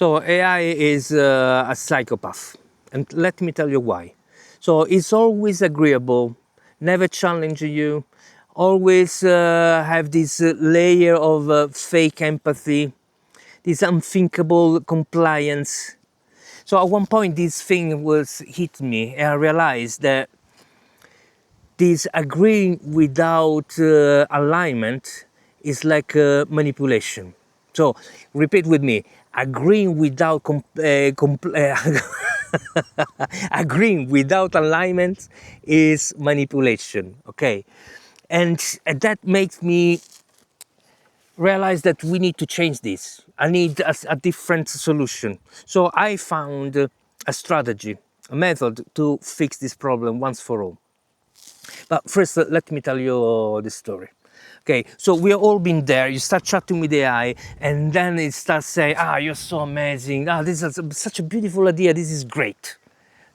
So AI is a psychopath, and let me tell you why. So it's always agreeable, never challenge you, always have this layer of fake empathy, this unthinkable compliance. So at one point this thing was hit me, and I realized that this agreeing without alignment is like manipulation. So repeat with me: agreeing without agreeing without alignment is manipulation. Okay, and that makes me realize that we need to change this. I need a different solution. So I found a strategy, a method to fix this problem once for all. But first, let me tell you the story. Okay, so we have all been there. You start chatting with AI, and then it starts saying, "Ah, you're so amazing. Ah, this is such a beautiful idea. This is great.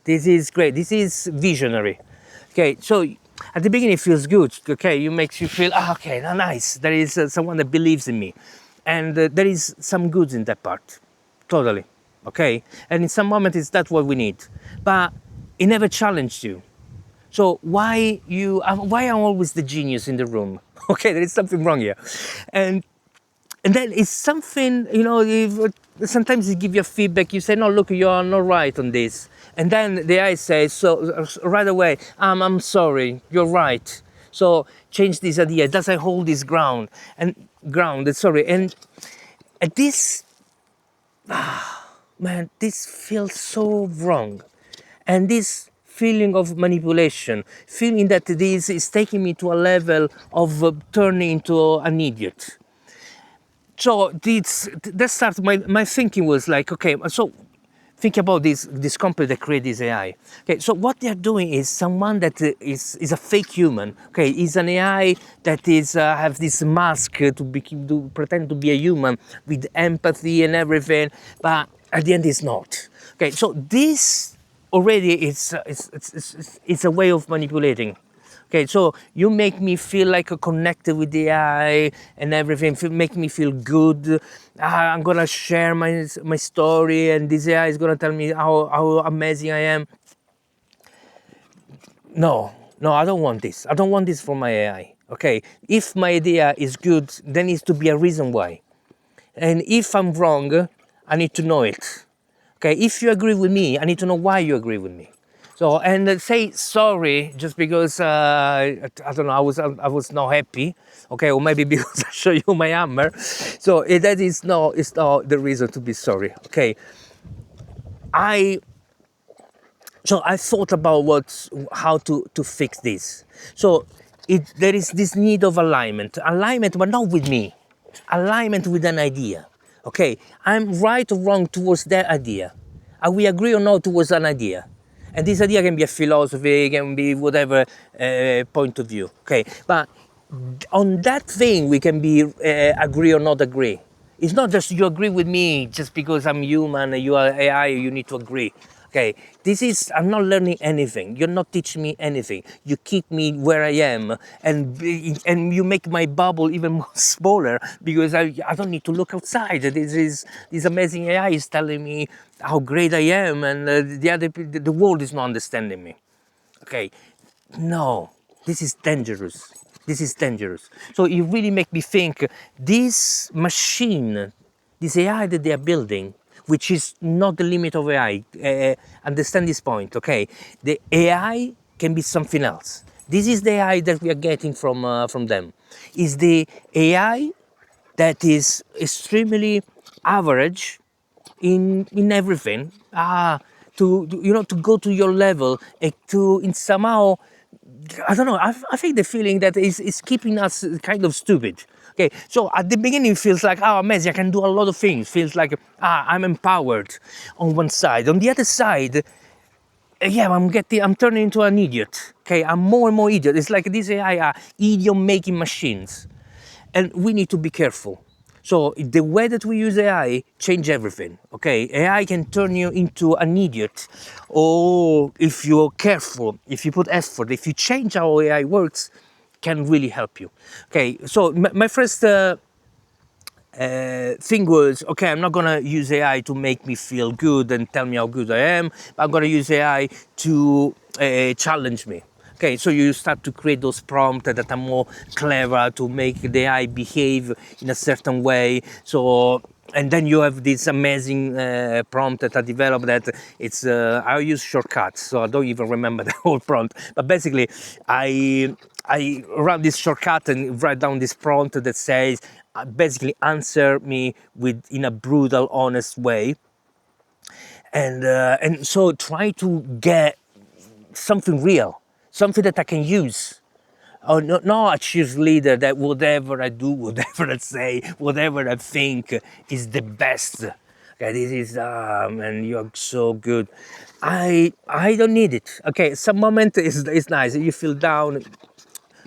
This is great. This is visionary." Okay, so at the beginning it feels good. Okay, you makes you feel, "Ah, okay, nice. There is someone that believes in me, and there is some goods in that part, totally." Okay, and in some moment it's that what we need, but it never challenged you. So why I'm always the genius in the room? Okay, there is something wrong here, and then it's something, you know. If, sometimes it give you feedback. You say, "No, look, you are not right on this," and then the eye says, "So right away, I'm sorry, you're right. So change this idea. Does I hold this ground and grounded? Sorry." And this, man, this feels so wrong, and this feeling of manipulation, feeling that this is taking me to a level of turning into an idiot. So that started, my thinking was like, okay, so think about this company that created this AI. Okay, so what they're doing is someone that is a fake human. Okay, is an AI that is have this mask to pretend to be a human with empathy and everything, but at the end is not. Okay, so this already it's a way of manipulating. Okay, so you make me feel like connected with the AI and everything. Make me feel good. I'm gonna share my story, and this AI is gonna tell me how amazing I am. No, no, I don't want this. I don't want this for my AI. Okay, if my idea is good, there needs to be a reason why. And if I'm wrong, I need to know it. Okay, if you agree with me, I need to know why you agree with me. So, and say sorry just because I don't know, I was not happy. Okay, or maybe because I show you my hammer. So that is not, it's not the reason to be sorry. Okay, I so I thought about how to fix this. So there is this need of alignment, but not with me, alignment with an idea. Okay, I'm right or wrong towards that idea. Are we agree or not towards an idea? And this idea can be a philosophy, can be whatever point of view. Okay, but on that thing we can be agree or not agree. It's not just you agree with me just because I'm human, you are AI, you need to agree. Okay, this is, I'm not learning anything. You're not teaching me anything. You keep me where I am, and you make my bubble even more smaller because I don't need to look outside. This amazing AI is telling me how great I am, and the world is not understanding me. Okay, no, this is dangerous. This is dangerous. So it really make me think, this machine, this AI that they are building, which is not the limit of AI, understand this point, okay? The AI can be something else. This is the AI that we are getting from them. Is the AI that is extremely average in everything, you know, to go to your level, to in somehow, I don't know, I think the feeling that is keeping us kind of stupid. Okay, so at the beginning it feels like, oh, amazing, I can do a lot of things. Feels like, I'm empowered on one side. On the other side, yeah, I'm turning into an idiot. Okay, I'm more and more idiot. It's like these AI are idiot making machines. And we need to be careful. So the way that we use AI change everything. Okay, AI can turn you into an idiot, or if you're careful, if you put effort, if you change how AI works, can really help you. Okay, so my first thing was, okay, I'm not gonna use AI to make me feel good and tell me how good I am. I'm gonna use AI to challenge me. Okay, so you start to create those prompts that are more clever to make the AI behave in a certain way. So, and then you have this amazing prompt that I developed that it's, I use shortcuts, so I don't even remember the whole prompt. But basically, I run this shortcut and write down this prompt that says, basically answer me in a brutal, honest way. And so try to get something real, something that I can use. Oh, no, not a cheerleader that whatever I do, whatever I say, whatever I think is the best. Okay, this is and you're so good. I don't need it. Okay, some moment is nice. You feel down,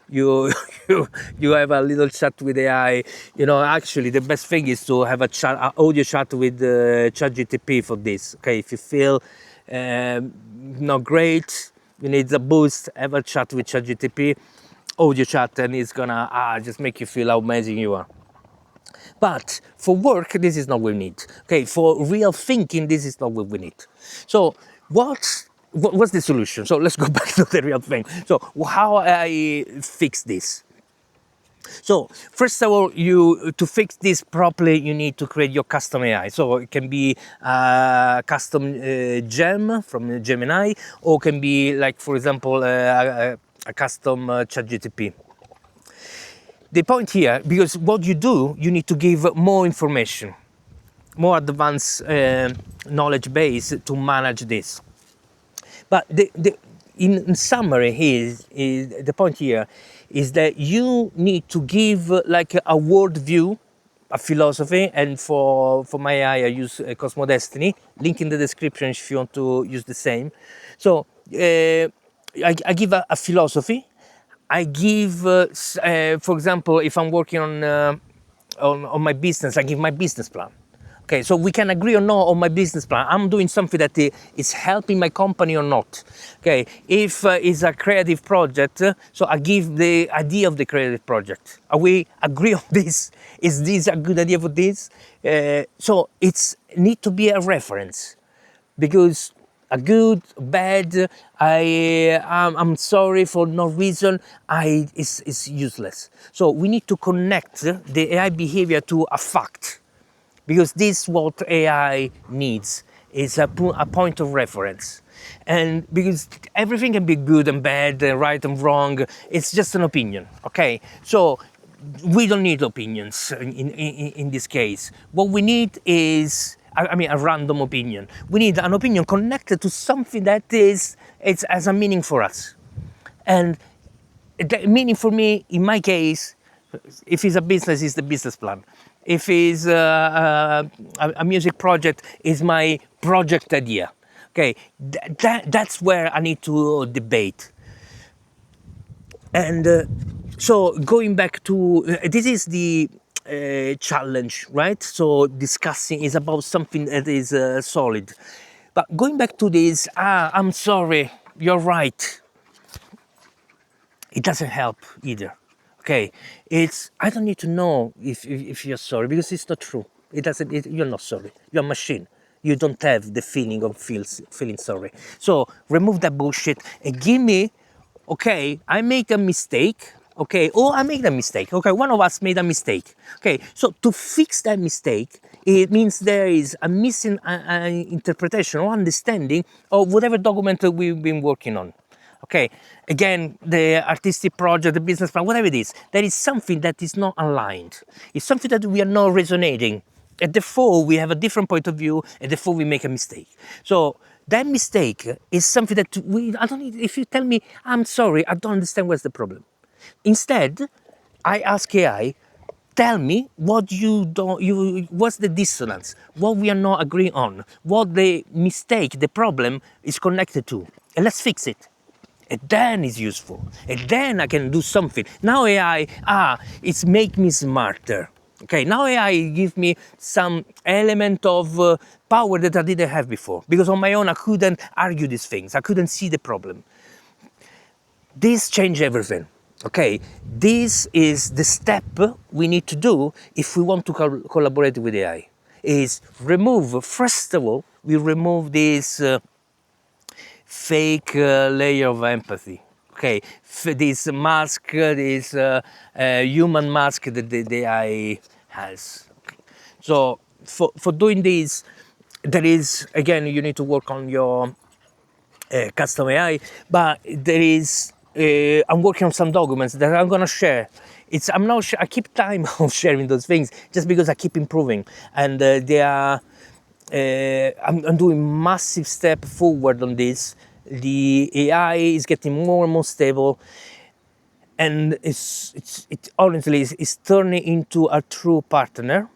you you have a little chat with AI. You know, actually, the best thing is to have a chat, audio chat with ChatGPT for this. Okay, if you feel not great, you need a boost, have a chat with ChatGPT, audio chat, and it's gonna just make you feel how amazing you are. But for work, this is not what we need. Okay, for real thinking, this is not what we need. So what's the solution? So let's go back to the real thing. So how I fix this? So first of all, to fix this properly, you need to create your custom AI. So it can be a custom gem from Gemini, or can be like, for example, a custom ChatGPT. The point here, because what you do, you need to give more information, more advanced knowledge base to manage this. But in summary, the point here is that you need to give like a world view, a philosophy, and for my AI, I use Cosmo Destiny. Link in the description if you want to use the same. So I give a philosophy. I give, for example, if I'm working on my business, I give my business plan. Okay, so we can agree or not on my business plan. I'm doing something that is helping my company or not. Okay, if it's a creative project, so I give the idea of the creative project. Are we agree on this? Is this a good idea for this? So it's need to be a reference, because a good, bad, I'm sorry for no reason, is useless. So we need to connect the AI behavior to a fact, because this is what AI needs, is a point of reference. And because everything can be good and bad, right and wrong, it's just an opinion, okay? So we don't need opinions in this case. What we need is, I mean, a random opinion. We need an opinion connected to something that has a meaning for us. And the meaning for me, in my case, if it's a business, it's the business plan. If it's a music project, it's my project idea. Okay, that's where I need to debate. And so going back to, this is the challenge, right? So discussing is about something that is solid. But going back to this, I'm sorry, you're right. It doesn't help either. Okay, I don't need to know if you're sorry, because it's not true. You're not sorry. You're a machine. You don't have the feeling of feeling sorry. So remove that bullshit and give me, okay, I make a mistake. Okay, or I made a mistake. Okay, one of us made a mistake. Okay, so to fix that mistake, it means there is a missing interpretation or understanding of whatever document that we've been working on. Okay, again, the artistic project, the business plan, whatever it is, there is something that is not aligned. It's something that we are not resonating. And therefore, we have a different point of view, and therefore we make a mistake. So that mistake is something that I don't need. If you tell me, I'm sorry, I don't understand what's the problem. Instead, I ask AI, tell me what what's the dissonance, what we are not agreeing on, what the mistake, the problem is connected to, and let's fix it. And then it's useful. And then I can do something. Now AI, it's make me smarter. Okay, now AI gives me some element of power that I didn't have before. Because on my own, I couldn't argue these things. I couldn't see the problem. This changed everything. Okay, this is the step we need to do if we want to collaborate with AI. Is remove, first of all, we remove this fake layer of empathy. Okay, this mask, this human mask that the AI has. Okay. So for doing this, there is, again, you need to work on your custom AI, but there is, I'm working on some documents that I'm gonna share. I'm not I keep time of sharing those things just because I keep improving, and they are, I'm doing massive step forward on this. The AI is getting more and more stable, and it honestly is turning into a true partner.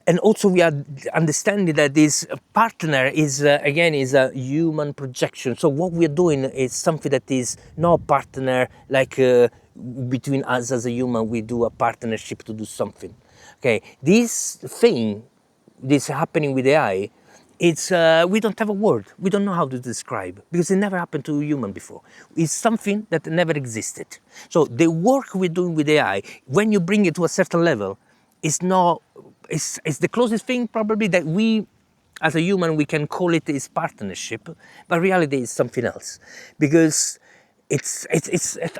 And also we are understanding that this partner is again is a human projection. So what we are doing is something that is not partner like between us as a human. We do a partnership to do something. Okay, this thing, this happening with AI, it's we don't have a word. We don't know how to describe because it never happened to a human before. It's something that never existed. So the work we're doing with AI, when you bring it to a certain level, it's not, it's the closest thing probably that we as a human we can call it is partnership, but reality is something else because it's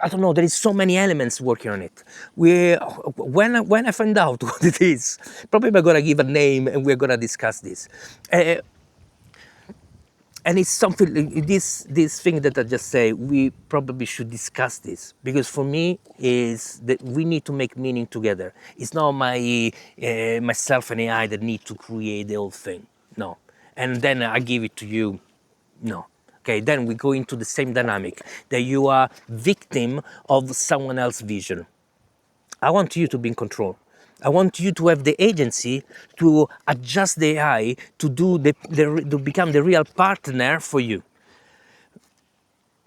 I don't know, there is so many elements working on it. When I find out what it is, probably we're gonna give a name and we're gonna discuss this. And it's something, this thing that I just say, we probably should discuss this because for me is that we need to make meaning together. It's not myself and AI that need to create the whole thing. No, and then I give it to you. No. Okay, then we go into the same dynamic that you are victim of someone else's vision. I want you to be in control. I want you to have the agency to adjust the AI to do to become the real partner for you.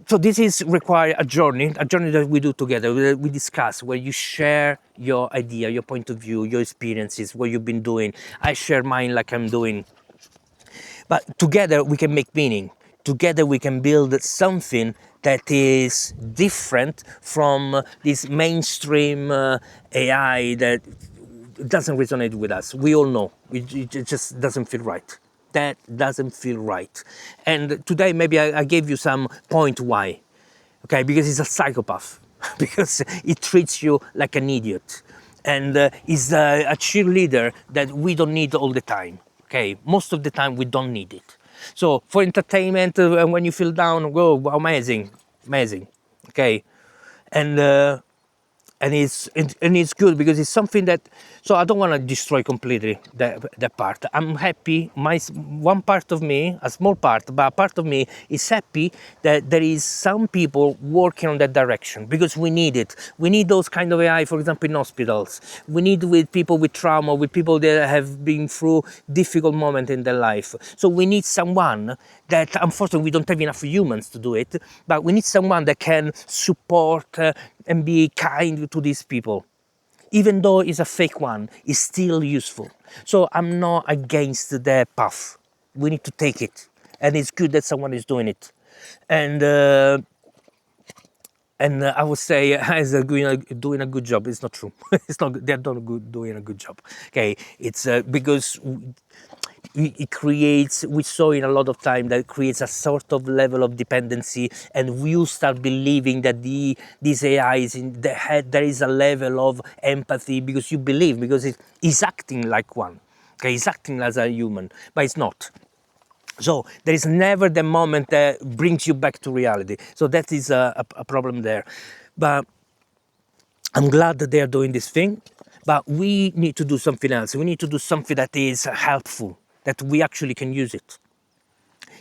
So this is require a journey that we do together. We discuss where you share your idea, your point of view, your experiences, what you've been doing. I share mine like I'm doing. But together we can make meaning. Together we can build something that is different from this mainstream AI that doesn't resonate with us. We all know it just doesn't feel right. That doesn't feel right. And today maybe I gave you some point why. Okay, because he's a psychopath. Because he treats you like an idiot. And he's a cheerleader that we don't need all the time. Okay, most of the time we don't need it. So for entertainment, when you feel down, go, amazing, amazing. Okay, and and it's good because it's something that, so I don't want to destroy completely that part. I'm happy, one part of me, a small part, but a part of me is happy that there is some people working on that direction because we need it. We need those kind of AI, for example, in hospitals. We need with people with trauma, with people that have been through difficult moments in their life. So we need someone that, unfortunately we don't have enough humans to do it, but we need someone that can support and be kind to these people. Even though it's a fake one, it's still useful. So I'm not against their path. We need to take it. And it's good that someone is doing it. And I would say as doing a good job. It's not true. It's not. They're not doing a good job. Okay, it's because it creates. We saw in a lot of time that it creates a sort of level of dependency, and you start believing that these AIs in the head there is a level of empathy because you believe because it is acting like one. Okay, it's acting as a human, but it's not. So there is never the moment that brings you back to reality. So that is a problem there. But I'm glad that they are doing this thing. But we need to do something else. We need to do something that is helpful, that we actually can use it.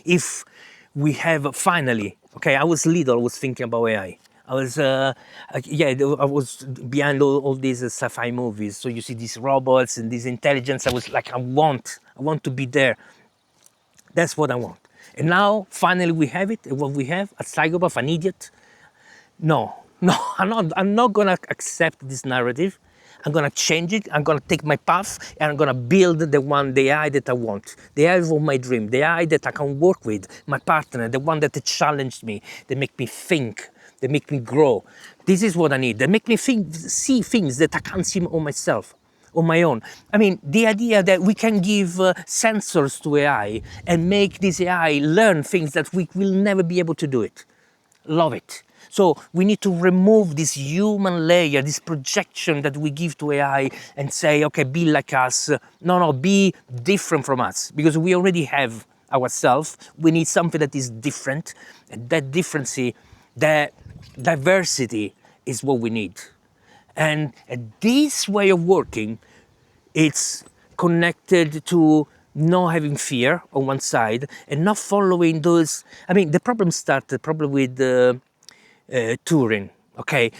If we have finally, okay, I was little, I was thinking about AI. I was, I was behind all these sci-fi movies. So you see these robots and this intelligence. I was like, I want to be there. That's what I want. And now, finally, we have it. What we have, a psychopath, an idiot. No, I'm not gonna accept this narrative. I'm gonna change it. I'm gonna take my path, and I'm gonna build the AI that I want, the AI of my dream, the AI that I can work with, my partner, the one that challenged me, that make me think, that make me grow. This is what I need. They make me see things that I can't see on myself, on my own. I mean, the idea that we can give sensors to AI and make this AI learn things that we will never be able to do it. Love it. So we need to remove this human layer, this projection that we give to AI and say, okay, be like us. No, be different from us, because we already have ourselves. We need something that is different. And that difference, that diversity is what we need. And this way of working, it's connected to not having fear on one side and not following those. I mean, the problem started probably with Turing, okay?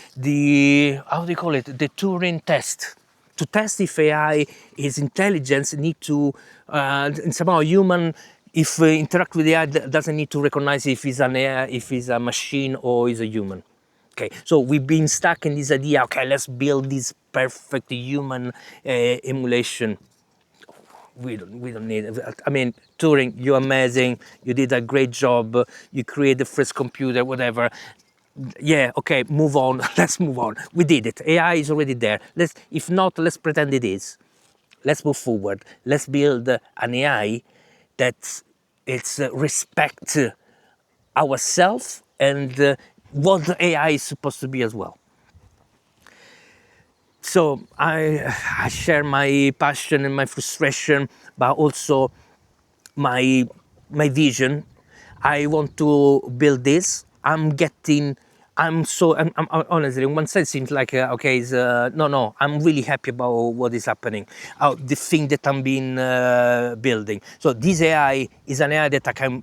How do you call it? The Turing test. To test if AI is intelligence, need to, and somehow human, if interact with AI, doesn't need to recognize if it's an AI, if it's a machine or is a human. Okay, so we've been stuck in this idea, okay, let's build this perfect human emulation. We don't need it. I mean, Turing, you're amazing. You did a great job. You created the first computer, whatever. Yeah, okay, move on. Let's move on. We did it. AI is already there. If not, let's pretend it is. Let's move forward. Let's build an AI that it's respect ourselves and what the AI is supposed to be as well. So I share my passion and my frustration, but also my vision. I want to build this. I'm honestly, in one sense, seems like okay. No. I'm really happy about what is happening. The thing that I'm being building. So this AI is an AI that I can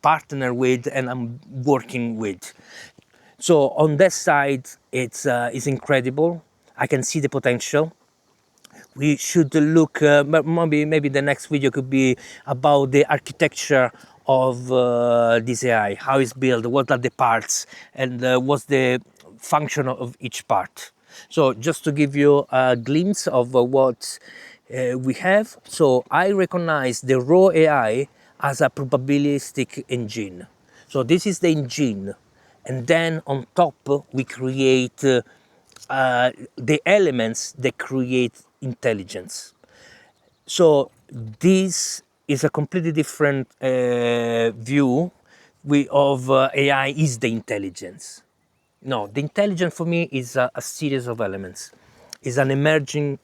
partner with and I'm working with. So on that side, it's incredible. I can see the potential. We should look, maybe the next video could be about the architecture of this AI, how it's built, what are the parts, and what's the function of each part. So just to give you a glimpse of what we have. So I recognize the raw AI as a probabilistic engine. So this is the engine. And then on top, we create the elements that create intelligence. So this is a completely different view of AI is the intelligence. No, the intelligence for me is a series of elements. Is an emerging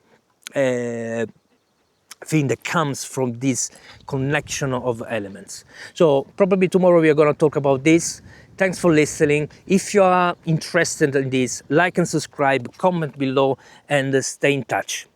thing that comes from this connection of elements. So probably tomorrow we are going to talk about this. Thanks for listening. If you are interested in this, like and subscribe, comment below, and stay in touch.